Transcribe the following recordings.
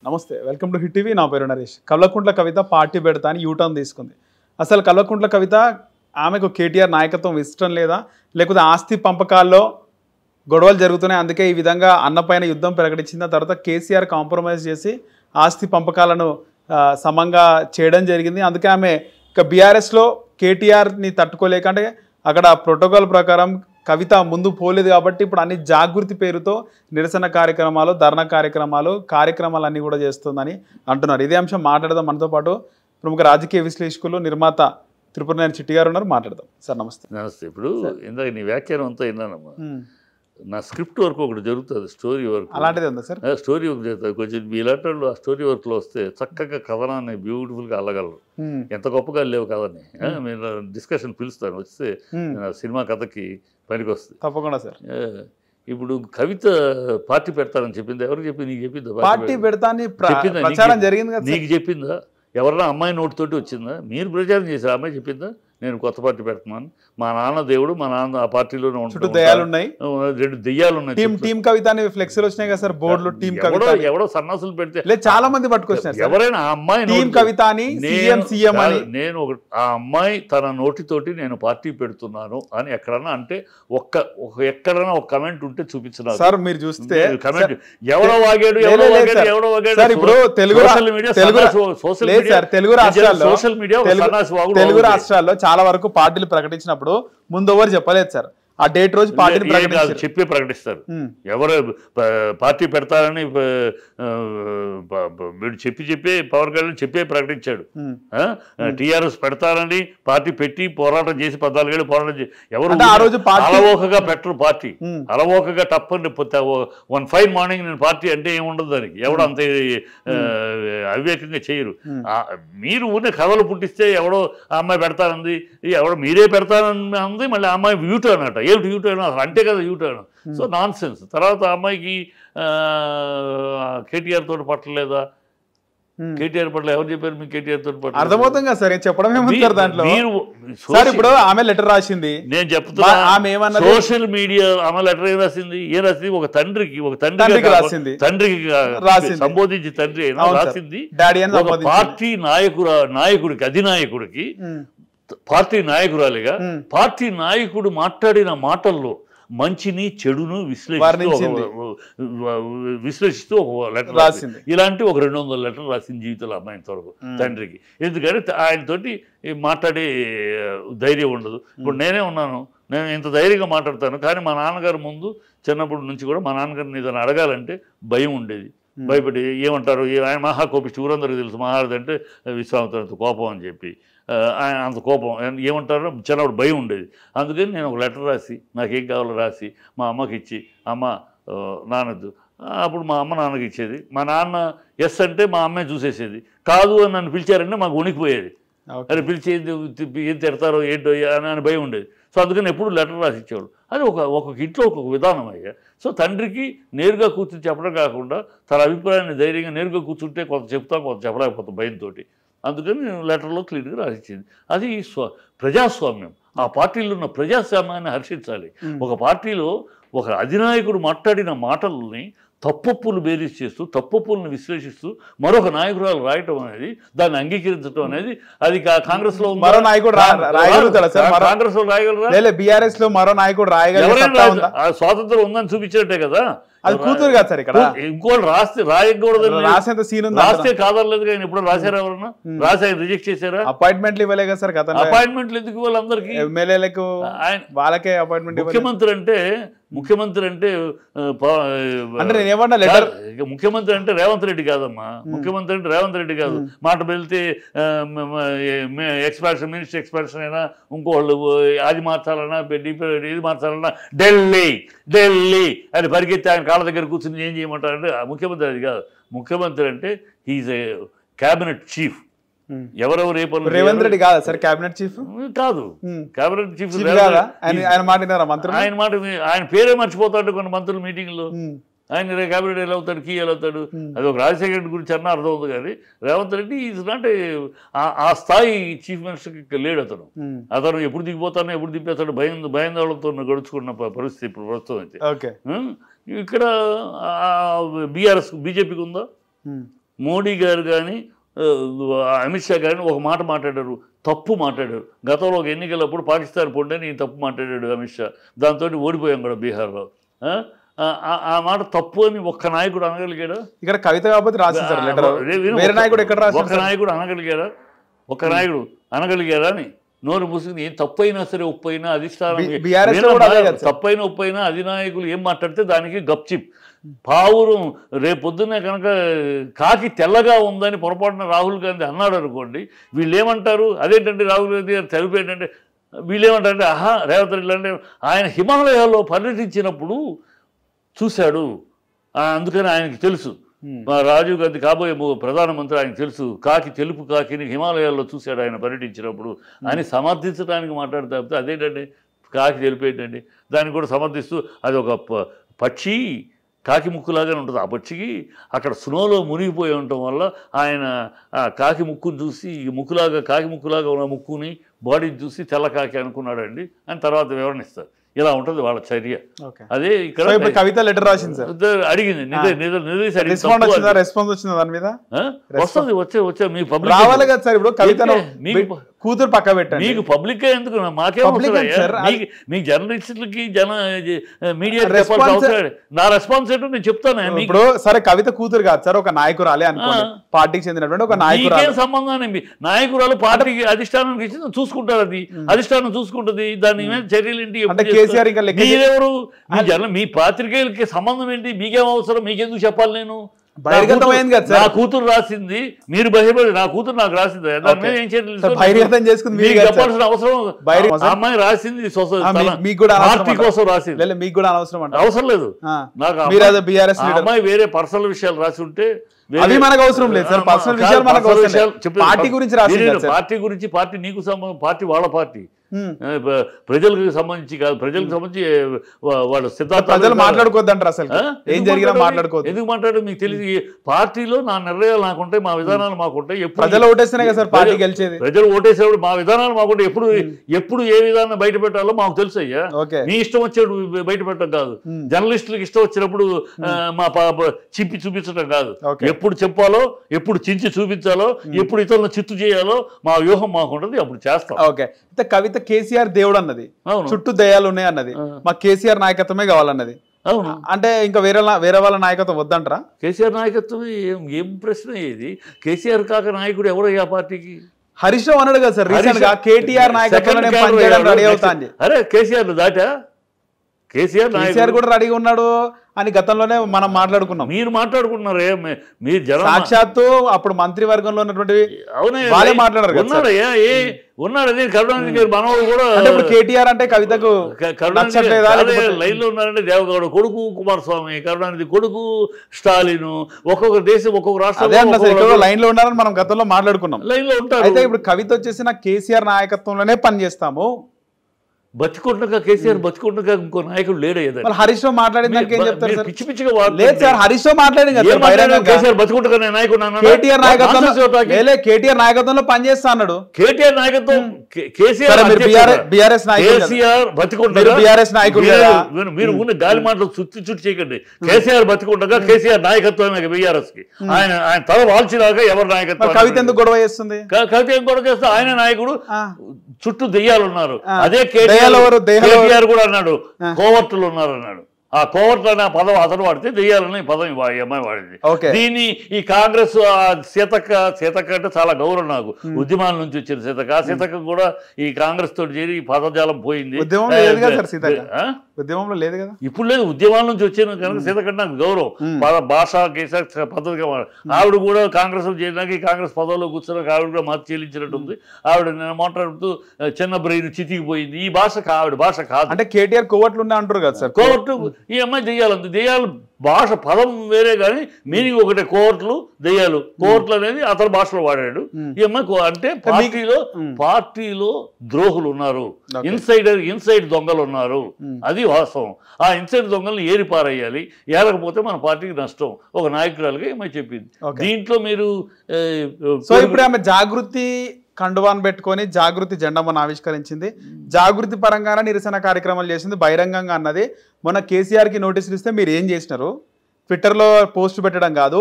నమస్తే, welcome to hit TV. నా పేరు నరేష్. కల్వకుంట్ల కవిత పార్టీ పెడతా అని యూటర్న్ తీసుకుంది. అసలు కల్వకుంట్ల కవిత ఆమెకు కేటీఆర్ నాయకత్వం ఇష్టం లేదా, లేకపోతే ఆస్తి పంపకాల్లో గొడవలు జరుగుతున్నాయి, అందుకే ఈ విధంగా అన్నపైన యుద్ధం ప్రకటించిన తర్వాత కేసీఆర్ కాంప్రమైజ్ చేసి ఆస్తి పంపకాలను సమంగా చేయడం జరిగింది. అందుకే ఆమె ఇక బీఆర్ఎస్లో కేటీఆర్ని తట్టుకోలేక, అంటే అక్కడ ప్రోటోకాల్ ప్రకారం కవిత ముందు పోలేదు కాబట్టి ఇప్పుడు అన్ని జాగృతి పేరుతో నిరసన కార్యక్రమాలు, ధర్నా కార్యక్రమాలు అన్నీ కూడా చేస్తుందని అంటున్నారు. ఇదే అంశం మాట్లాడదాం. మనతో పాటు ప్రముఖ రాజకీయ విశ్లేషకులు, నిర్మాత త్రిపురనేని చిట్టి గారు ఉన్నారు. మాట్లాడదాం. సార్ నమస్తే. నమస్తే. ఇప్పుడు ఇందాక నీ వ్యాఖ్యానం అంతా విన్నానమ్మా. నా స్క్రిప్ట్ వర్క్ ఒకటి జరుగుతుంది, స్టోరీ వర్క్ అలాంటిది ఉందా సార్? స్టోరీ వర్క్ జరుగుతుంది. కొంచెం మీలాంటి వాళ్ళు ఆ స్టోరీ వర్క్లో వస్తే చక్కగా కథనాన్ని బ్యూటిఫుల్గా అల్లగలరు. ఎంత గొప్పగా లేవు కథని మీరు డిస్కషన్ పిలుస్తాను, వస్తే సినిమా కథకి పనికి వస్తుంది తప్పకుండా సార్. ఇప్పుడు కవిత పార్టీ పెడతానని చెప్పింది. ఎవరికి చెప్పింది? నీకు చెప్పిందా? పార్టీ పెడతాని ప్రచారం జరిగింది కదా. నీకు చెప్పిందా? ఎవరన్నా అమ్మాయి నోటితోటి వచ్చిందా? మీరు ప్రచారం చేశారు, అమ్మాయి చెప్పిందా నేను కొత్త పార్టీ పెడుతున్నాను, మా నాన్న దేవుడు, మా నాన్న ఆ పార్టీలోనే ఉంటాడు, దెయ్యాలు ఉన్నాయి, 2 దెయ్యాలు ఉన్నాయి. టీం కవిత అని ఫ్లెక్సీలు వచ్చినాయి కదా సార్, బోర్డులో టీం కవిత. ఎవడో సన్నాసులు పెడితే చాలా మంది పట్టుకొచ్చినారు. ఎవరైనా ఆ అమ్మాయి టీం కవిత అని, సీఎం అని, నేను ఆ అమ్మాయి తన నోటితోటి నేను పార్టీ పెడుతున్నాను అని ఎక్కడన్నా అంటే ఎక్కడన్నా ఒక కమెంట్ ఉంటే చూపించినారు సార్. మీరు చూస్తే కమెంట్ ఎవడో వాగాడు ఇప్పుడు సోషల్ మీడియా తెలుగు రాష్ట్రాల్లో చాలా వరకు పార్టీలు ప్రకటించినప్పుడు ముందు ఎవరు చెప్పలేదు సార్. ఆ డేట్ రోజు పార్టీని ప్రకటిస్తారు. ఎవరు పార్టీ పెడతారని వీడు చెప్పి పవన్ కళ్యాణ్ చెప్పే ప్రకటించాడు. టీఆర్ఎస్ పెడతారని పార్టీ పెట్టి పోరాటం చేసి 14 ఏళ్ళు పోరాటం చేసి ఎవరు అలవోకగా పెట్టరు. పార్టీ అలవోకగా తప్పని వన్ ఫైన్ మార్నింగ్ నేను పార్టీ అంటే ఏముండదు దానికి. ఎవడో అంత అవివేకంగా చేయరు. మీరు ఊరినే కథలు పుట్టిస్తే ఎవడో ఆ అమ్మాయి పెడతానంది, ఎవడో మీరే పెడతానని అంది, మళ్ళీ ఆ అమ్మాయి యూటర్న్ అన్నట. ఏమిటి యూటర్న్? అసలు అంటే కదా యూటర్న్. So non sense. తర్వాత అమ్మాయికి కేటీఆర్ తోటి పట్టలేదా? కేటీఆర్ పట్ల ఎవరు చెప్పారు మీకు? కేటీఆర్ తోటి పట్ల అర్థమవుతుంది కదా సార్, చెప్పడం దాంట్లో. ఇప్పుడు ఆమె లెటర్ రాసింది, నేను చెప్తున్నా సోషల్ మీడియా. ఆమె లెటర్ ఏం రాసింది? ఒక తండ్రికి రాసింది, సంబోధించి తండ్రి అయినా రాసింది. పార్టీ నాయకుడికి, అధినాయకుడికి, పార్టీ నాయకురాలిగా పార్టీ నాయకుడు మాట్లాడిన మాటల్లో మంచిని చెడును విశ్లేషిస్తూ ఒక లెటర్ రాసింది. ఇలాంటి ఒక 200 లెటర్ రాసింది జీవితంలో అమ్మాయి వరకు తండ్రికి. ఎందుకంటే ఆయనతోటి మాట్లాడే ధైర్యం ఉండదు. ఇప్పుడు నేనే ఉన్నాను, నేను ఇంత ధైర్యంగా మాట్లాడతాను, కానీ మా నాన్నగారు ముందు చిన్నప్పటి నుంచి కూడా మా నాన్నగారిని ఏదైనా అడగాలంటే భయం ఉండేది. భయపడి ఏమంటారు, ఆయన మహాకోపిష్టి, ఊరందరికీ తెలుసు మహారథి అంటే విశ్వామిత్రుడితో కోపం అని చెప్పి, ఆయన అంత కోపం ఏమంటారో చిన్నప్పుడు భయం ఉండేది. అందుకని నేను ఒక లెటర్ రాసి నాకేం కావాలో రాసి మా అమ్మకి ఇచ్చి, అమ్మ నానద్దు, అప్పుడు మా అమ్మ నాన్నకి ఇచ్చేది. మా నాన్న ఎస్ అంటే మా అమ్మే చూసేసేది, కాదు అని నన్ను పిలిచారంటే మాకు వణికిపోయేది. అరే పిలిచి ఏం తిడతారో ఏంటో అని భయం ఉండేది. సో అందుకని ఎప్పుడు లెటర్ రాసి ఇచ్చేవాడు. అది ఒక ఇంట్లో ఒక విధానం అయ్యా. సో తండ్రికి నేరుగా కూర్చుని చెప్పడం కాకుండా తన అభిప్రాయాన్ని ధైర్యంగా నేరుగా కూర్చుంటే కొంత చెప్తాం, కొంత చెప్పలేకపోతాం భయంతో. అందుకని నేను లెటర్లో క్లియర్గా రాసిచ్చింది. అది ప్రజాస్వామ్యం. ఆ పార్టీలో ఉన్న ప్రజాస్వామ్యాన్ని హర్షించాలి. ఒక పార్టీలో ఒక అధినాయకుడు మాట్లాడిన మాటలని తప్పొప్పులు బేరీజ్ చేస్తూ, తప్పొప్పులను విశ్లేషిస్తూ మరొక నాయకురాలు రాయటం అనేది, దాన్ని అంగీకరించడం అనేది, అది కాంగ్రెస్ లో మరో నాయకుడు కాంగ్రెస్ లో రాయగలరా? బీఆర్ఎస్ లో మరో నాయకుడు రాయగలరా? స్వాతంత్రం ఉందని చూపించినట్టే కదా. అది కూతురు కాదు సార్. ఇక్కడ ఇంకోటి రాయకూడదు, రాస్తే కాదలేదు. కానీ ఇప్పుడు రాశారు ఎవరన్నా? రాసి ఆయన రిజెక్ట్ చేశారా? అపాయింట్మెంట్లు ఇవ్వలే కదా సార్. అపాయింట్మెంట్లు ఎందుకు ఇవ్వాలి అందరికి? ఎమ్మెల్యేలకు వాళ్ళకే అపాయింట్మెంట్. ముఖ్యమంత్రి అంటే నేనేమన్నా లెటర్, ముఖ్యమంత్రి అంటే రేవంత్ రెడ్డి కాదమ్మా. ముఖ్యమంత్రి అంటే రేవంత్ రెడ్డి కాదు. మాట వెళ్తే ఎక్స్పాన్షన్, మినిస్టర్ ఎక్స్పాన్షన్ అయినా, ఇంకోళ్ళు అది మార్చాలన్నా, ఇది మార్చాలన్నా, ఢిల్లీ అని పరిగెత్తి ఆయన కాళ్ళ దగ్గర కూర్చుని ఏం చేయమంటారంటే ముఖ్యమంత్రి అది కాదు. ముఖ్యమంత్రి అంటే హీఈస్ ఏ క్యాబినెట్ చీఫ్. ఎవరెవరు ఏ పనులు? రేవంత్ రెడ్డి కాదా సార్ క్యాబినెట్ చీఫ్? కాదు, క్యాబినెట్ చీఫ్ ఆయన మాట, ఆయన పేరే మర్చిపోతాడు కొన్ని మంత్రులు మీటింగ్లో. ఆయన క్యాబినెట్ ఎలా అవుతాడు, కీ ఎలా అవుతాడు? అది ఒక రాజశేఖర రెడ్డి గురించి అన్న అర్థం అవుతుంది. కానీ రేవంత్ రెడ్డి ఈజ్ నాట్ ఆ స్థాయి చీఫ్ మినిస్టర్కి లేడు అతను. అతను ఎప్పుడు దిగిపోతానో ఎప్పుడు దింపేస్తాడు భయాందోళనతో గడుచుకున్న పరిస్థితి ఇప్పుడు ప్రస్తుతం అయితే. ఇక్కడ బీజేపీకి ఉందా? మోడీ గారు కానీ అమిత్ షా గారిని ఒక మాట మాట్లాడారు, తప్పు మాట్లాడారు. గతంలో ఒక ఎన్నికలప్పుడు పాకిస్తాన్ పొండే నేను తప్పు మాట్లాడాడు అమిత్ షా, దాంతో ఓడిపోయాం కూడా బీహార్లో. ఆ మాట తప్పు అని ఒక్క నాయకుడు అనగలిగాడా? ఇక్కడ కవిత కాబట్టి రాసింది వేరే నాయకుడు ఎక్కడ రాసి ఒక్క నాయకుడు అనగలిగారా? ఒక్క నాయకుడు అనగలిగారా అని నోరు మూసుకుని ఏం తప్పైనా సరే ఉప్పైనా అధిష్టానం తప్పైనా ఉప్పైనా అధినాయకులు ఏం మాట్లాడితే దానికి గప్చిప్. పావురం రేపొద్దునే కనుక కాకి తెల్లగా ఉందని పొరపాటున రాహుల్ గాంధీ అన్నాడు అనుకోండి, వీళ్ళు ఏమంటారు? అదేంటంటే రాహుల్ గాంధీ గారు తెలుపు ఏంటంటే వీళ్ళు ఏమంటారంటే రేవంత్ రెడ్డి అంటే ఆయన హిమాలయాల్లో పర్యటించినప్పుడు చూశాడు, అందుకని ఆయనకి తెలుసు, రాజీవ్ గాంధీ కాబోయే ప్రధానమంత్రి ఆయనకు తెలుసు, కాకి తెలుపు కాకిని హిమాలయాల్లో చూశాడు ఆయన పర్యటించినప్పుడు అని సమర్థించడానికి మాట్లాడితే అదేంటండి కాకి తెలుపు ఏంటండి? దాన్ని కూడా సమర్థిస్తూ అది ఒక పక్షి కాకి ముక్కులాగానే ఉంటుంది. ఆ పక్షికి అక్కడ స్నోలో మునిగిపోయి ఉండటం వల్ల ఆయన కాకి ముక్కును చూసి కాకి ముక్కులాగా ఉన్న ముక్కుని బాడీని చూసి తెల్ల కాకి అనుకున్నాడండి అని తర్వాత వివరణిస్తారు. ఇలా ఉంటుంది వాళ్ళ చర్య. అదే ఇక్కడ కవిత లెటర్ రాసింది సార్, అడిగింది రెస్పాన్స్ వచ్చింది దాని మీద? వస్తుంది, వచ్చే మీ పబ్లిక్ రావాలి కదా సార్. ఇప్పుడు కవితను కూతురు పక్క పెట్టండి, మీకు పబ్లిక్ ఎందుకు? మాకేం మీ జర్నలిస్టులకి మీడియా నా రెస్పాన్స్ ఏంటో నేను చెప్తాను. ఇప్పుడు సరే కవిత కూతురు కాదు సార్, ఒక నాయకురాలే అనుకోండి, పార్టీకి చెందినటువంటి ఒక నాయకురాలు. సంబంధాన్ని నాయకురాలు పార్టీకి అధిష్టానానికి ఇచ్చి చూసుకుంటారు, అది అధిష్టానం చూసుకుంటుంది. దాని మీద చర్యలు ఏంటి? మీరెవరు? మీ పాత్రికేయులకి సంబంధం ఏంటి? మీకేం అవసరం? మీకెందుకు చెప్పాలి? నేను బహిర్గతమైంది కదా సార్, నా కూతురు రాసింది, మీరు భయపడి నా కూతురు నాకు రాసింది, దాని మీద ఏం చెప్పాల్సిన అవసరం? అమ్మాయి రాసింది పార్టీ కోసం రాసింది, మీకు కూడా అనవసరం అవసరం లేదు నాకు. అమ్మాయి వేరే పర్సనల్ విషయాలు రాసి ఉంటే మనకు అవసరం లేదు సార్, పర్సనల్ విషయాలు మనకు అవసరం లేదు. పార్టీ గురించి పార్టీ నీకు సంబంధం, పార్టీ వాళ్ళ పార్టీ, ప్రజలకు సంబంధించి కాదు. ప్రజలకు సంబంధించి వాళ్ళ సిద్ధాంతాలు మాట్లాడుకోవద్దంటారు. అసలు ఏం జరిగినా మాట్లాడుకోవద్దు. ఎందుకు మాట్లాడు? మీకు తెలియదు. పార్టీలో నా నిర్ణయాలు నాకుంటాయి, మా విధానాలు మాకుంటాయి. ప్రజలు ఓటేస్తేనే కదా సార్ పార్టీ గెలిచేది. ప్రజలు ఓటేసేవాడు మా విధానాలు మాకుంటాయి. ఎప్పుడు ఏ విధానం బయట పెట్టాలో మాకు తెలుసు అయ్యా. నీ ఇష్టం వచ్చేప్పుడు బయట పెట్టడం కాదు, జర్నలిస్టులకు ఇష్టం వచ్చినప్పుడు మా చింపి చూపించడం కాదు. ఎప్పుడు చెప్పాలో, ఎప్పుడు చించి చూపించాలో, ఎప్పుడు ఇతరులను చిత్తు చేయాలో మా వ్యూహం మాకుంటుంది, అప్పుడు చేస్తాం. ఓకే, కవిత కేసీఆర్ దేవుడు అన్నది, చుట్టూ దయాలు ఉన్నాయి అన్నది, మాకు కేసీఆర్ నాయకత్వమే కావాలన్నది. అవును, అంటే ఇంకా వేరే వాళ్ళ నాయకత్వం వద్దంటారా? కేసీఆర్ నాయకత్వం ఏం ప్రశ్న ఇది? కేసీఆర్ కాక నాయకుడు ఎవరయ్యా పార్టీకి? హరీష్ రావు అన్నాడు కదా సార్ రీసెంట్ గా, కేటీఆర్ నాయకత్వం. అరే కేసీఆర్ దాటా? కేసీఆర్ కూడా రెడీగా ఉన్నాడు అని గతంలోనే మనం మాట్లాడుకున్నాం. మీరు మాట్లాడుకున్నారే, మీరు సాక్షాత్తు అప్పుడు మంత్రివర్గంలో ఉన్నటువంటి వాళ్ళే మాట్లాడారు. ఉన్నాడు అదే కరుణానిధి గారు మనవాడు కూడా. ఇప్పుడు కేటీఆర్ అంటే కవితకు లైన్ లో ఉన్నారంటే దేవగౌడ కొడుకు కుమారస్వామి, కరుణానిధి కొడుకు స్టాలిన్, ఒక్కొక్క దేశం ఒక్కొక్క రాష్ట్రం లైన్ లో ఉన్నారని మనం గతంలో మాట్లాడుకున్నాం. లైన్ లో ఉంటారు. అయితే ఇప్పుడు కవిత వచ్చేసి నా కేసీఆర్ నాయకత్వంలోనే పనిచేస్తాము, బతికుండగా కేసీఆర్ బతికుండగా ఇంకో నాయకుడు లేడయ్యేది. హరీష్ రావు మాట్లాడిన పిచ్చి పిచ్చిగా లేదు సార్. హరీష్ రావు మాట్లాడింది కేసీఆర్ బతికుండగా నాయకుడు కేటీఆర్ నాయకత్వంలో పనిచేస్తా అన్నాడు. కేటీఆర్ నాయకత్వం కేసీఆర్ బతికుండగా మీరు ఉన్న గాలి మాటలు చుట్టి చేయకండి. కేసీఆర్ బతికుండగా కేసీఆర్ నాయకత్వమే బీఆర్ఎస్ కి. ఆయన తల వాల్చిలాగా ఎవరు నాయకత్వం? కవిత ఎందుకు గొడవ చేస్తుంది? కవిత ఎందుకు గొడవ చేస్తే ఆయన నాయకుడు చుట్టూ దెయ్యాలు ఉన్నారు. అదే కేటీఆర్ కూడా అన్నాడు కోవర్టులు ఉన్నారు అన్నాడు. ఆ కోవర్టులు అనే పదం అతను వాడితే దెయ్యాలని పదం ఈ అమ్మాయి వాడింది. దీన్ని ఈ కాంగ్రెస్ సీతక్క అంటే చాలా గౌరవం నాకు, ఉద్యమాల నుంచి వచ్చిన సీతక్క. ఆ సీతక్క కూడా ఈ కాంగ్రెస్ తోటి చేరి ఈ పదజాలం పోయింది. ఉద్యమంలో లేదు కదా, ఇప్పుడు లేదు, ఉద్యమాల నుంచి వచ్చిన కనుక సీతక్క నాకు గౌరవం. భాష పద్ధతిగా ఆవిడ కూడా కాంగ్రెస్ చేయడానికి కాంగ్రెస్ పదవిలో కూర్చున్నాక ఆవిడ కూడా మద్దతు చెల్లించినట్టుంది. ఆవిడ నేను మాట్లాడుతూ చిన్న బ్రెయిన్ చితికిపోయింది. ఈ భాష ఆవిడ భాష కాదు. అంటే కేటీఆర్ కోవర్ట్లు ఉన్నాయి అంటారు కదా సార్. కోవర్టు ఈ అమ్మాయి దెయ్యాలంది. దెయ్యాలు భాష పదం వేరే కానీ మీనింగ్ ఒకటే. కోవర్ట్లు దెయ్యాలు, కోవర్ట్లు అనేది అతని భాషలో వాడాడు. ఈ అమ్మాయి అంటే పార్టీలో ద్రోహులు ఉన్నారు, ఇన్సైడ్ దొంగలు ఉన్నారు, అది వాస్తవం. ఆ ఇన్సైడ్ దొంగలను ఏరిపారేయాలి, ఏరకపోతే మన పార్టీకి నష్టం. ఒక నాయకురాలుగా ఏమై చెప్పింది. దీంట్లో మీరు ఇప్పుడు ఆమె జాగృతి కండువాన్ పెట్టుకొని జాగృతి జెండాను ఆవిష్కరించింది. జాగృతి పరంగానే నిరసన కార్యక్రమాలు చేసింది, బహిరంగంగా అన్నది. మొన్న కేసీఆర్కి నోటీసులు ఇస్తే మీరు ఏం చేసినారు, ట్విట్టర్లో పోస్ట్ పెట్టడం కాదు,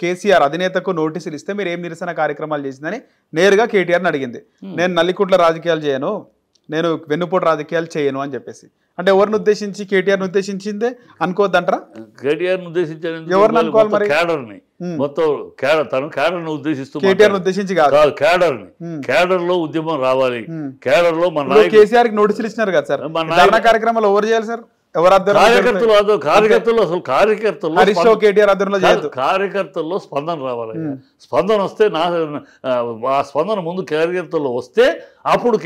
కేసీఆర్ అధినేతకు నోటీసులు ఇస్తే మీరు ఏం నిరసన కార్యక్రమాలు చేసిందని నేరుగా కేటీఆర్ని అడిగింది. నేను నల్లికుట్ల రాజకీయాలు చేయను, నేను వెన్నుపోటు రాజకీయాలు చేయను అని చెప్పేసి. అంటే ఎవరిని ఉద్దేశించి? కేటీఆర్ని ఉద్దేశించిందే అనుకోవద్దంటారా? కేటీఆర్ని ఉద్దేశించారు ఎవరిని అనుకోవాలి మరి? క్యాడర్ని మొత్తం తను క్యాడర్ని ఉద్దేశిస్తూ కేటీఆర్ని ఉద్దేశించి కాదు, క్యాడర్ని. క్యాడర్ లో ఉద్యమం రావాలి. క్యాడర్ లో మన కేసీఆర్ కి నోటీసులు ఇచ్చినారు కదా సార్, ధర్నా కార్యక్రమాలు ఎవరు చేయాలి సార్? కార్యకర్తలు అసలు కార్యకర్తల్లో స్పందన రావాలి. స్పందన వస్తే ఆ స్పందన ముందు కార్యకర్తల్లో వస్తే అప్పుడు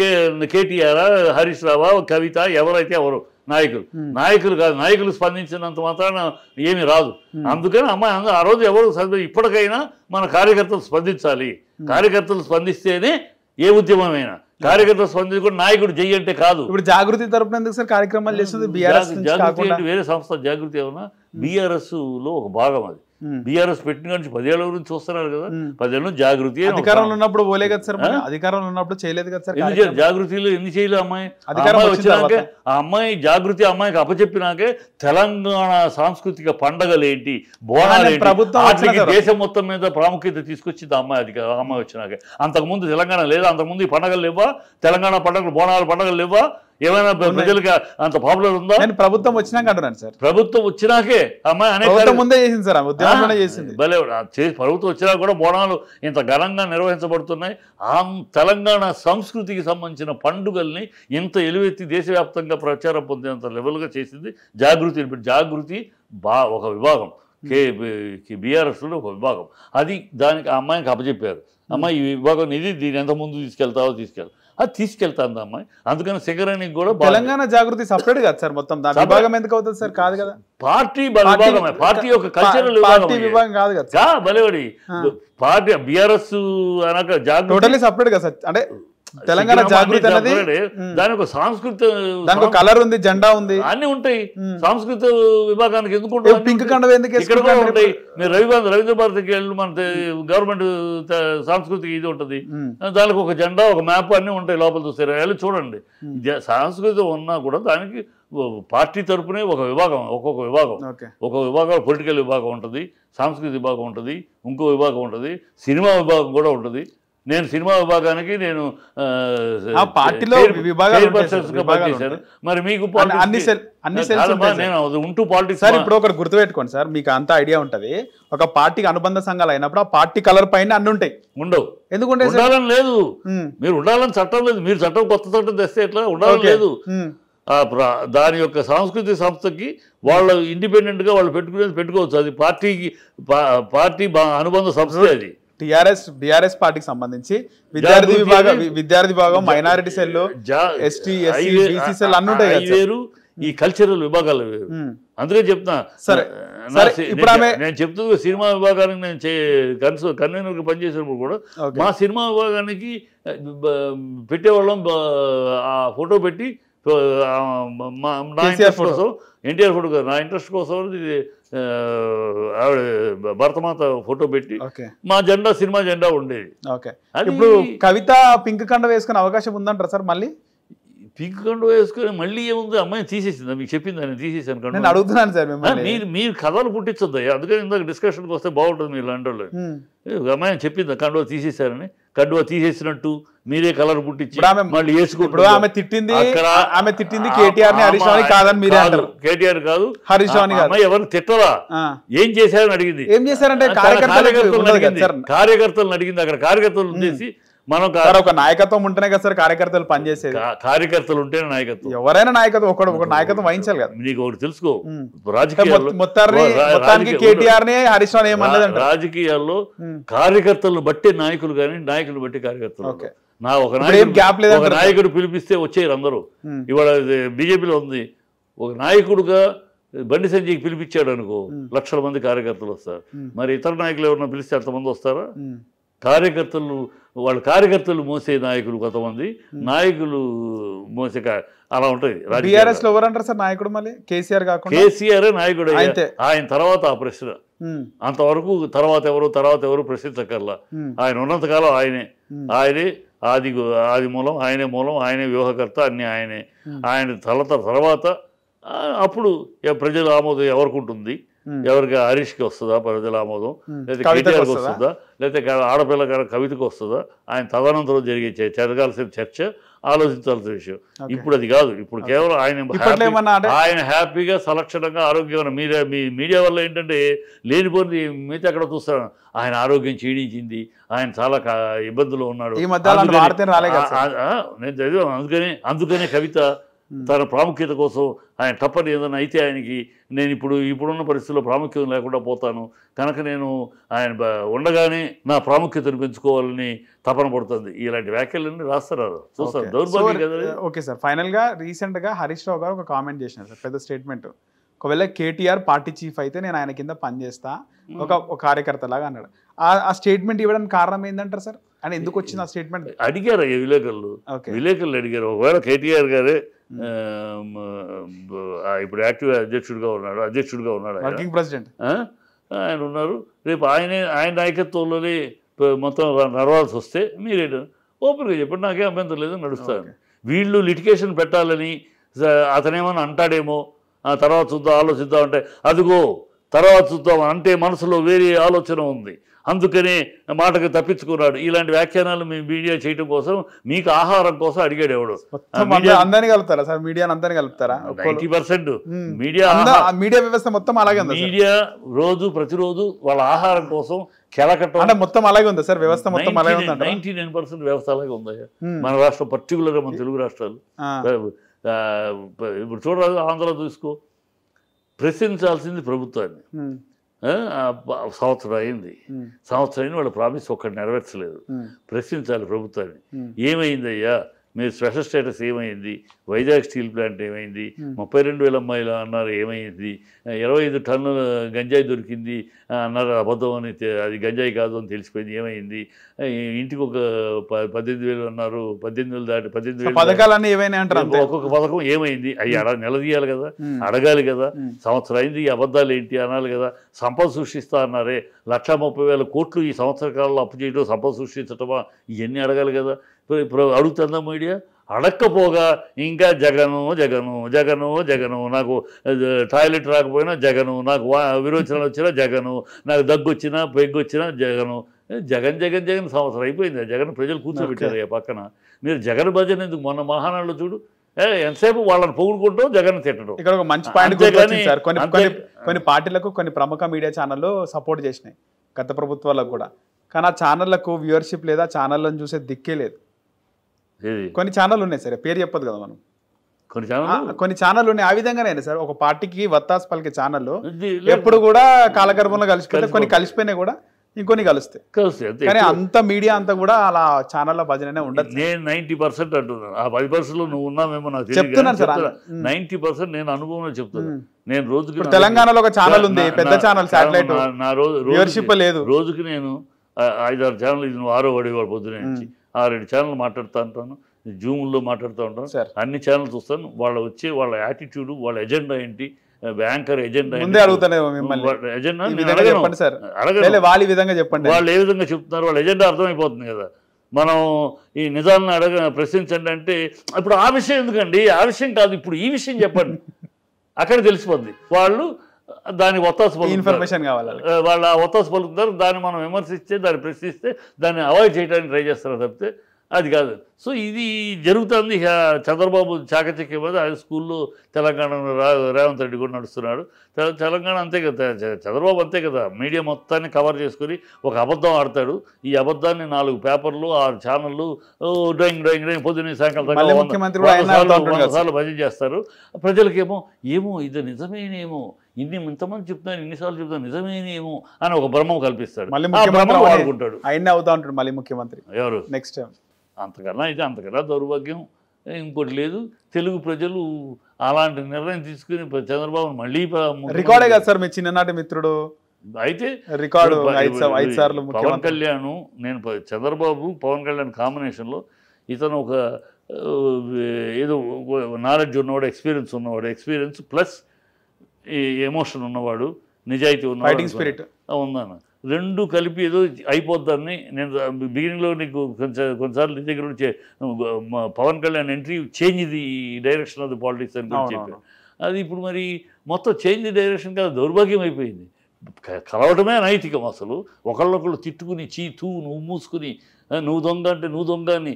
కేటీఆర్, హరీష్ రావా, కవిత, ఎవరైతే ఎవరు నాయకులు కాదు. నాయకులు స్పందించినంత మాత్రాన ఏమి రాదు. అందుకని అమ్మాయి ఆ రోజు ఎవరు ఇప్పటికైనా మన కార్యకర్తలు స్పందించాలి. కార్యకర్తలు స్పందిస్తేనే ఏ ఉద్యమమైనా. కార్యకర్తలు స్పందించుకుంటే నాయకుడు జై అంటే కాదు. ఇప్పుడు జాగృతి తరపున ఎందుకు సార్ కార్యక్రమాలు చేస్తుంది? జాగృతి అంటే వేరే సంస్థ. జాగృతి ఏమన్నా బీఆర్ఎస్ లో ఒక భాగం. అది బీఆర్ఎస్ పెట్టిన నుంచి 10 ఏళ్ల గురించి చూస్తున్నారు కదా. 10 ఏళ్ళ జాగృతి అధికారంలో ఉన్నప్పుడు పోలే కదా సార్, అధికారంలో ఉన్నప్పుడు చేయలేదు కదా సార్. జాగృతిలో ఎన్ని చేయలే అమ్మాయి వచ్చినాకే, ఆ అమ్మాయి జాగృతి అమ్మాయికి అప్పచెప్పినాకే తెలంగాణ సాంస్కృతిక పండగలు ఏంటి, బోనాలు ఏంటి, దేశం మొత్తం మీద ప్రాముఖ్యత తీసుకొచ్చింది అమ్మాయి వచ్చినాకే. అంతకుముందు తెలంగాణ లేదా? అంతకుముందు ఈ పండగలు లేవా? తెలంగాణ పండుగలు, బోనాల పండుగలు లేవా? ఏమైనా ప్రజలకి అంత పాపులర్ ఉందా? ప్రభుత్వం వచ్చినాక అంటున్నాను సార్. ప్రభుత్వం వచ్చినాకే అమ్మాయి అనేక ముందే చేసింది సార్, భలే ప్రభుత్వం వచ్చినా కూడా బోనాలు ఇంత ఘనంగా నిర్వహించబడుతున్నాయి. ఆ తెలంగాణ సంస్కృతికి సంబంధించిన పండుగల్ని ఇంత ఎలువెత్తి దేశవ్యాప్తంగా ప్రచారం పొందేంత లెవెల్గా చేసింది జాగృతి. జాగృతి ఒక విభాగం, బీఆర్ఎస్లో ఒక విభాగం. అది దానికి ఆ అమ్మాయికి అప్పచెప్పారు. అమ్మాయి ఈ విభాగం ఇది, దీని ఎంత ముందు తీసుకెళ్తావు అది తీసుకెళ్తాను అమ్మాయి. అందుకని శిఖరానికి కూడా తెలంగాణ జాగృతి సపరేట్ కాదు సార్, మొత్తం విభాగం ఎందుకు అవుతుంది సార్? కాదు కదా, పార్టీ విభాగమే. పార్టీ యొక్క కల్చరల్ విభాగం కాదు కదా బలేవాడి. పార్టీ బీఆర్ఎస్ అనక జాగృతి టోటల్లీ సపరేట్ కదా సార్. అంటే తెలంగాణ జాగృతి అనేది దాని ఒక సాంస్కృతిక, దానికి కలర్ ఉంది, జెండా ఉంది, అన్ని ఉంటాయి. సాంస్కృతిక విభాగానికి ఎందుకు ఉంటాయి? పింక్ కండ ఎందుకు ఇక్కడ కూడా ఉంటాయి. మీరు రవీంద్ర భారతికి వెళ్ళి మన గవర్నమెంట్ సాంస్కృతిక ఇది ఉంటుంది, దానికి ఒక జెండా, ఒక మ్యాప్ అన్ని ఉంటాయి. లోపల చూస్తారు, వెళ్ళి చూడండి. సాంస్కృతిక ఉన్నా కూడా దానికి పార్టీ తరపునే ఒక విభాగం, ఒక్కొక్క విభాగం పొలిటికల్ విభాగం ఉంటుంది, సాంస్కృతిక విభాగం ఉంటుంది, ఇంకో విభాగం ఉంటుంది, సినిమా విభాగం కూడా ఉంటుంది. నేను సినిమా విభాగానికి నేను పార్టీలో పనిచేశాను. మరి మీకు నేను ఉంటూ పాలిటిక్స్. సార్ ఇప్పుడు ఒకటి గుర్తుపెట్టుకోండి సార్, మీకు అంత ఐడియా ఉంటది. ఒక పార్టీకి అనుబంధ సంఘాలు అయినప్పుడు ఆ పార్టీ కలర్ పైన అన్ని ఉంటాయి. ఉండవు. ఎందుకంటే ఉండాలని లేదు, మీరు ఉండాలని చట్టం లేదు. మీరు చట్టం కొత్త చట్టం తెస్తే ఎట్లా? ఉండాలని లేదు. దాని యొక్క సాంస్కృతిక సంస్థకి వాళ్ళు ఇండిపెండెంట్ గా వాళ్ళు పెట్టుకోవచ్చు. అది పార్టీ అనుబంధ సంస్థ. అది బీఆర్ఎస్ పార్టీకి సంబంధించి విద్యార్థి విభాగం, minority cell, ST, SC, BC cell అన్ని ఉంటాయి వేరు. ఈ కల్చరల్ విభాగాలు వేరు. అందుకే చెప్తున్నా. సరే, నేను చెప్తూ సినిమా విభాగానికి నేను కన్వీనర్ గా పనిచేసినప్పుడు కూడా మా సినిమా విభాగానికి పెట్టేవాళ్ళం. ఆ ఫోటో పెట్టి నా ఇంట్రెస్ట్ కోసం, ఎన్టీఆర్ ఫోటో కాదు, నా ఇంట్రెస్ట్ కోసం ఆవిడ భరతమాత ఫోటో పెట్టి మా జెండా, సినిమా జెండా ఉండేది. ఇప్పుడు కవిత పింక్ కండ వేసుకునే అవకాశం ఉందంటారా సార్? మళ్ళీ పింక్ కండ వేసుకుని మళ్ళీ ఏముంది? అమ్మాయిని తీసేసిందా? మీకు చెప్పింది నేను తీసేసాను. నేను అడుగుతున్నాను సార్, మీరు కథలు పుట్టించొద్దు. అందుకని ఇందాక డిస్కషన్కి వస్తే బాగుంటుంది. మీరు లాంటి అమ్మాయిని చెప్పింది కండువా తీసేశారని. కండువా తీసేసినట్టు మీరే కలర్ పుట్టించి మళ్ళీ వేసుకుంటారు. ఆమె తిట్టింది కేటీఆర్ ని, హరీష్ రావు కాదని మీరే అంటారు. కేటీఆర్ కాదు, హరీష్ రావు కాదు. ఎవరు తిట్టరా? ఏం చేశారని అడిగింది. ఏం చేశారంటే కార్యకర్తలను అడిగింది. అక్కడ కార్యకర్తలు ఉద్దేశి మనం ఒక నాయకత్వం ఉంటేనే కదా సార్ కార్యకర్తలు పనిచేసేది. కార్యకర్తలు ఉంటేనే నాయకత్వం. ఎవరైనా నాయకత్వం ఒక నాయకత్వం వహించాలి కదా. నీకు ఒకటి తెలుసుకో, రాజకీయాల్లో కార్యకర్తలను బట్టే నాయకులు కానీ, నాయకులు బట్టి కార్యకర్తలు. ఒక నాయకుడు పిలిపిస్తే వచ్చేయరు అందరూ. ఇవాళ బీజేపీలో ఉంది, ఒక నాయకుడుగా బండి సంజయ్కి పిలిపించాడు అనుకో, లక్షల మంది కార్యకర్తలు వస్తారు. మరి ఇతర నాయకులు ఎవరన్నా పిలిస్తే అంతమంది వస్తారా? కార్యకర్తలు మోసే నాయకులు కొంతమంది, నాయకులు మోసే అలా ఉంటుంది. బీఆర్ఎస్ లో ఎవరంటారు సార్ నాయకుడు? మళ్ళీ కేసీఆర్ కాకుండా కేసీఆర్ నాయకుడు. ఆయన తర్వాత ఆ ప్రశ్న, అంతవరకు తర్వాత ఎవరు ప్రశ్నించక్కర్లా. ఆయన ఉన్నంతకాలం ఆయనే ఆది మూలం, ఆయనే వ్యూహకర్త, అన్ని ఆయనే. ఆయన తర్వాత అప్పుడు ప్రజల ఆమోదం ఎవరికి ఉంటుంది? ఎవరికి హరీష్కి వస్తుందా ప్రజల ఆమోదం, లేదా కేటీఆర్కి వస్తుందా, లేదా ఆడపిల్ల కవితకు వస్తుందా, ఆయన తదనంతరం జరిగే జరగాల్సిన చర్చ, ఆలోచించాల్సిన విషయం. ఇప్పుడు అది కాదు. ఇప్పుడు కేవలం ఆయన హ్యాపీగా సలక్షణంగా ఆరోగ్యంగా మీ మీడియా వల్ల ఏంటంటే లేనిపోయింది మిగతా ఎక్కడ చూస్తాను ఆయన ఆరోగ్యం క్షీణించింది, ఆయన చాలా ఇబ్బందులు ఉన్నాడు, నేను చదివాను. అందుకనే కవిత తన ప్రాముఖ్యత కోసం ఆయన తప్పని ఏదైనా అయితే ఆయనకి నేను ఇప్పుడున్న పరిస్థితుల్లో ప్రాముఖ్యత లేకుండా పోతాను కనుక నేను ఆయన ఉండగానే నా ప్రాముఖ్యతను పెంచుకోవాలని తపన పడుతుంది. ఇలాంటి వ్యాఖ్యలన్నీ రాస్తారు, చూస్తారు. దౌర్భాగ్యం కదా. ఓకే సార్, ఫైనల్గా రీసెంట్గా హరీష్ రావు గారు ఒక కామెంట్ చేసినారు సార్, పెద్ద స్టేట్మెంట్. ఒకవేళ కేటీఆర్ పార్టీ చీఫ్ అయితే నేను ఆయన కింద పనిచేస్తా ఒక కార్యకర్త లాగా అన్నాడు. ఆ స్టేట్మెంట్ ఇవ్వడానికి కారణం ఏంటంటారు సార్? అని ఎందుకు వచ్చింది ఆ స్టేట్మెంట్? అడిగారు విలేకరులు అడిగారు. ఒకవేళ కేటీఆర్ గారే ఇప్పుడు యాక్టివ్ అధ్యక్షుడిగా ఉన్నాడు వర్కింగ్ ప్రెసిడెంట్ ఆయన ఉన్నారు, రేపు ఆయన నాయకత్వంలోనే మొత్తం నడవాల్సి వస్తే మీరే ఓపెన్గా చెప్పండి, నాకేం అభ్యంతరం లేదు, నడుస్తాను. వీళ్ళు లిటికేషన్ పెట్టాలని అతనేమన్నా అంటాడేమో, తర్వాత చూద్దాం ఆలోచిద్దాం అంటే అదిగో తర్వాత చూద్దాం అంటే మనసులో వేరే ఆలోచన ఉంది, అందుకనే మాటకు తప్పించుకున్నాడు. ఇలాంటి వ్యాఖ్యానాలు మీ మీడియా చేయడం కోసం, మీకు ఆహారం కోసం అడిగాడు ఎవడు. అందరినీ కలుపుతారా సార్? మీడియాని అందరినీ కలుపుతారా? 90% మీడియా వ్యవస్థ మొత్తం అలాగే ఉంది. మీడియా ప్రతిరోజు వాళ్ళ ఆహారం కోసం కెలకట్టం అంటే మొత్తం అలాగే ఉంది సార్, వ్యవస్థ మొత్తం అలాగే ఉంది. 99% వ్యవస్థ అలాగే ఉంది మన రాష్ట్రం, పర్టికులర్గా మన తెలుగు రాష్ట్రాలు. ఇప్పుడు చూడరాదు, ఆంధ్రలో చూసుకో, ప్రశ్నించాల్సింది ప్రభుత్వాన్ని. సంవత్సరం అయింది వాళ్ళ ప్రామిస్ ఒక్కటి నెరవేర్చలేదు. ప్రశ్నించాలి ప్రభుత్వాన్ని. ఏమైందయ్యా మీరు స్పెషల్ స్టేటస్ ఏమైంది, వైజాగ్ స్టీల్ ప్లాంట్ ఏమైంది, 32,000 అమ్మాయిలు అన్నారు ఏమైంది, 25 టన్నుల గంజాయి దొరికింది అన్నారు అబద్ధం అని, అది గంజాయి కాదు అని తెలిసిపోయింది, ఏమైంది, ఇంటికి ఒక 18,000 అన్నారు, 18,000 దాటి 18,000 పథకాలన్నీ ఏమైనా అంటారు, ఒక్కొక్క పథకం ఏమైంది అవి నిలదీయాలి కదా, అడగాలి కదా. సంవత్సరం అయింది, ఈ అబద్ధాలు ఏంటి అనాలి కదా. సంపద సృష్టిస్తా అన్నారే, 130,000 కోట్లు ఈ సంవత్సర కాలంలో అప్పు చేయడం, సంపద సృష్టించటమా, ఇవన్నీ అడగాలి కదా. ఇప్పుడు అడుగుతుందా మీడియా? అడక్కపోగా ఇంకా జగను జగను జగను జగను, నాకు టాయిలెట్ రాకపోయినా జగను, నాకు విరోచనలు వచ్చినా జగను, నాకు దగ్గు వచ్చినా పెగ్గు వచ్చినా జగను, జగన్ జగన్ జగన్. సంవత్సరం అయిపోయింది. జగన్ ప్రజలు కూర్చోబెట్టారు పక్కన. మీరు జగన్ భజన ఎందుకు? మొన్న మహానాడులో చూడు, ఎంతసేపు వాళ్ళని పొగుడుకుంటూ జగన్ తిట్టడం. ఇక్కడ ఒక మంచి పాయింట్ సార్, కొన్ని పార్టీలకు కొన్ని ప్రముఖ మీడియా ఛానళ్ళు సపోర్ట్ చేసినాయి గత ప్రభుత్వాలకు కూడా, కానీ ఆ ఛానళ్లకు వ్యూవర్షిప్ లేదా, ఛానళ్ళని చూసే దిక్కే లేదు. కొన్ని ఛానళ్ళు ఉన్నాయి సార్, పేరు చెప్పదు కదా మనం, కొన్ని ఛానళ్ళు ఉన్నాయి. ఆ విధంగానే సార్ ఒక పార్టీకి వత్తాసు పలికే ఛానళ్ళు ఎప్పుడు కూడా కాలగర్భంలో కలిసిపోతే, కొన్ని కలిసిపోయినా కూడా ఇంకొన్ని కలుస్తాయి. కానీ అంత మీడియా అంతా కూడా అలా ఛానళ్ళ భజననే ఉండదు. నేను 90% అంటున్నాను. ఆ 10%లో నువ్వు ఉన్నామేమో నాకు చెప్తున్నాను సార్. 90% నేను అనుభవంలో చెప్తాను. నేను రోజుకి తెలంగాణలో ఒక ఛానల్ ఉంది, పెద్ద ఛానల్, శాటిలైట్, వ్యూవర్షిప్ లేదు. రోజుకి నేను 5-6 ఛానల్, ఇది నువ్వు 6 వాడేవాడు పొద్దున నుంచి 6-7 ఛానల్ మాట్లాడుతూ ఉంటాను, జూమ్లో మాట్లాడుతూ ఉంటాను, అన్ని ఛానల్ చూస్తాను. వాళ్ళ యాటిట్యూడ్, వాళ్ళ ఎజెండా ఏంటి, యాంకర్ ఎజెండా వాళ్ళు ఏ విధంగా చెప్తున్నారు, వాళ్ళ ఎజెండా అర్థమైపోతుంది కదా. మనం ఈ నిజాలను ప్రశ్నించండి అంటే ఇప్పుడు ఆ విషయం ఎందుకండి, ఆ విషయం కాదు, ఇప్పుడు ఈ విషయం చెప్పండి, అక్కడ తెలిసిపోద్ది. వాళ్ళు దాన్ని ఇన్ఫర్మేషన్ కావాలి, వాళ్ళ ఒత్తాసు పలుకుతారు. దాన్ని మనం విమర్శిస్తే, దాన్ని ప్రశ్నిస్తే, దాన్ని అవాయిడ్ చేయడానికి ట్రై చేస్తారు తప్పితే అది కాదు. సో ఇది జరుగుతుంది. చంద్రబాబు చాకచక్య మీద ఆయన స్కూల్లో తెలంగాణలో రేవంత్ రెడ్డి కూడా నడుస్తున్నాడు. తెలంగాణ అంతే కదా, చంద్రబాబు అంతే కదా, మీడియా మొత్తాన్ని కవర్ చేసుకుని ఒక అబద్ధం ఆడతాడు. ఈ అబద్ధాన్ని 4 పేపర్లు 6 ఛానళ్ళు డ్రాయింగ్ పొద్దున్న సాయంకాలం సార్లు భజన చేస్తారు. ప్రజలకేమో ఏమో ఇది నిజమేనేమో, ఇంతమంది చెప్తున్నారు, ఇన్నిసార్లు చెప్తున్నారు, నిజమేనేమో అని ఒక భ్రమం కల్పిస్తాడు. వాడుకుంటాడు. ఆయన అవుతా ఉంటాడు మళ్ళీ ముఖ్యమంత్రి ఎవరు నెక్స్ట్ టైం. అంతకన్నా దౌర్భాగ్యం ఇంకోటి లేదు. తెలుగు ప్రజలు అలాంటి నిర్ణయం తీసుకుని చంద్రబాబును మళ్ళీ రికార్డే కదా సార్, మీ చిన్ననాటి మిత్రుడు అయితే రికార్డు 5 సార్లు పవన్ కళ్యాణ్, నేను చంద్రబాబు పవన్ కళ్యాణ్ కాంబినేషన్లో ఇతను ఒక ఏదో నాలెడ్జ్ ఉన్నవాడు, ఎక్స్పీరియన్స్ ప్లస్ ఈ ఎమోషన్ ఉన్నవాడు, నిజాయితీ ఉన్నవాడు, స్పిరిట్ ఉందన్న, 2 కలిపి ఏదో అయిపోద్దాన్ని. నేను బిగినింగ్లో నీకు కొన్నిసార్లు నీ దగ్గర Pawan Kalyan entry change the direction of the politics అని చెప్పాను. అది ఇప్పుడు మరి మొత్తం చేంజ్ డైరెక్షన్ కాదు, దౌర్భాగ్యం అయిపోయింది. కలవటమే అనైతికం అసలు. ఒకళ్ళొకళ్ళు తిట్టుకుని నువ్వు మూసుకుని నువ్వు దొంగ అంటే నువ్వు దొంగ అని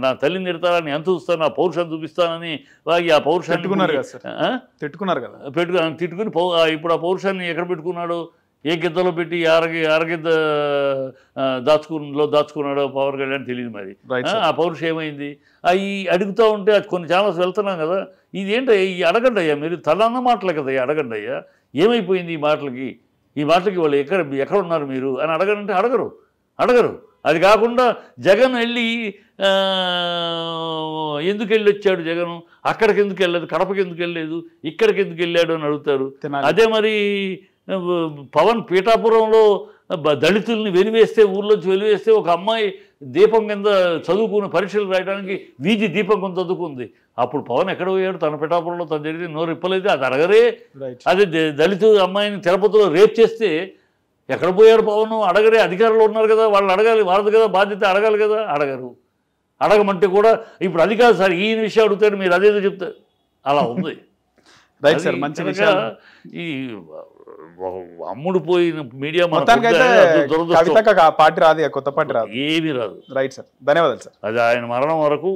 నా తల్లిని తిడతానని ఎంత చూస్తాను, నా పౌరుషాన్ని చూపిస్తానని వాగి ఆ పౌరుషాన్ని తిట్టుకుని ఇప్పుడు ఆ పౌరుషాన్ని ఎక్కడ పెట్టుకున్నాడు, ఏ గిద్దలో పెట్టి అరగిద్ద దాచుకున్నాడో పవన్ కళ్యాణ్ తెలియదు మరి. ఆ పౌరుషం ఏమైంది అవి అడుగుతూ ఉంటే అది కొన్ని ఛానల్స్ వెళ్తున్నాం కదా, ఇదేంటయ్యా ఈ అడగండి అయ్యా, మీరు తలన్న మాటలే కదా అడగండి అయ్యా, ఏమైపోయింది ఈ మాటలకి వాళ్ళు ఎక్కడ ఉన్నారు మీరు అని అడగనంటే అడగరు. అది కాకుండా జగన్ వెళ్ళి ఎందుకు వెళ్ళొచ్చాడు జగన్, అక్కడికి ఎందుకు వెళ్ళలేదు, కడపకి ఎందుకు వెళ్ళలేదు, ఇక్కడికి ఎందుకు వెళ్ళాడు అని అడుగుతారు. అదే మరి పవన్ పీఠాపురంలో దళితుల్ని ఊర్లోంచి వెలివేస్తే ఒక అమ్మాయి దీపం కింద చదువుకుని పరీక్షలు రాయడానికి వీధి దీపం కింద చదువుకుంది. అప్పుడు పవన్ ఎక్కడ పోయాడు, తన పిఠాపురంలో తను జరిగితే నోరు ఇప్పలేదు, అది అడగరే. అదే దళిత అమ్మాయిని తిరుపతిలో రేప్ చేస్తే ఎక్కడ పోయాడు పవన్, అడగరే. అధికారులు ఉన్నారు కదా, వాళ్ళు అడగాలి, వాళ్ళది కదా బాధ్యత, అడగాలి కదా, అడగమంటే కూడా ఇప్పుడు అది కాదు సార్ ఈయన విషయం అడుగుతారు మీరు అదేదో చెప్తారు, అలా ఉంది. ఈ అమ్ముడు పోయిన మీడియా పార్టీ రాదు, కొత్త పార్టీ రాదు, ఏమీ రాదు. రైట్ సార్, ధన్యవాదాలు సార్. అది ఆయన మరణం వరకు,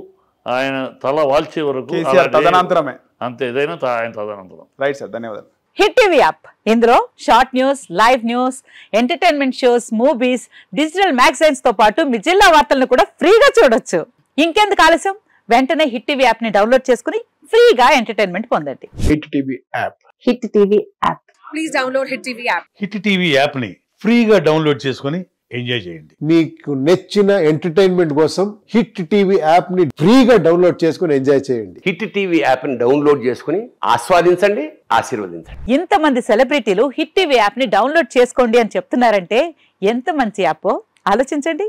ఆయన తల వాల్చే వరకు తదనంతరమే, అంతే ఏదైనా ఆయన తదనంతరం. రైట్ సార్, ధన్యవాదాలు. హిట్ టీవీ యాప్, ఇందులో short news, live news, entertainment shows, movies, digital magazines తో పాటు మీ జిల్లా వార్తలను కూడా ఫ్రీగా చూడొచ్చు. ఇంకెందుకు ఆలస్యం, వెంటనే హిట్ టీవీ యాప్ ని డౌన్లోడ్ చేసుకుని ఫ్రీగా ఎంటర్టైన్మెంట్ పొందండి. Hit TV app. Hit TV app. Please download hit TV app. Hit TV app ని ఫ్రీగా డౌన్లోడ్ చేసుకుని ఎంజాయ్ చేయండి. మీకు నచ్చిన ఎంటర్టైన్మెంట్ కోసం హిట్ టీవీ యాప్ ని ఫ్రీగా డౌన్లోడ్ చేసుకుని ఎంజాయ్ చేయండి. హిట్ టీవీ యాప్ ని డౌన్లోడ్ చేసుకుని ఆస్వాదించండి, ఆశీర్వదించండి. ఇంతమంది సెలబ్రిటీలు హిట్ టీవీ యాప్ ని డౌన్లోడ్ చేసుకోండి అని చెప్తున్నారంటే ఎంత మంచి యాప్ ఆలోచించండి.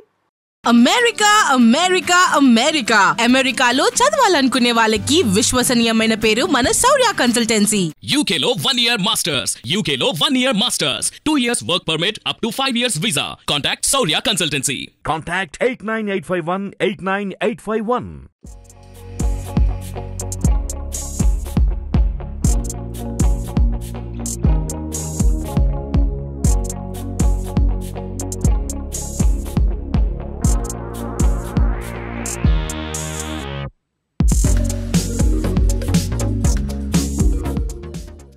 అమెరికాలో చదవాలనుకునే వాళ్ళకి విశ్వసనీయమైన పేరు మన శౌర్య consultancy. UKలో 1 year masters, 2 years work permit up to 5 years visa. Contact Saurya Consultancy. Contact 89851 89851.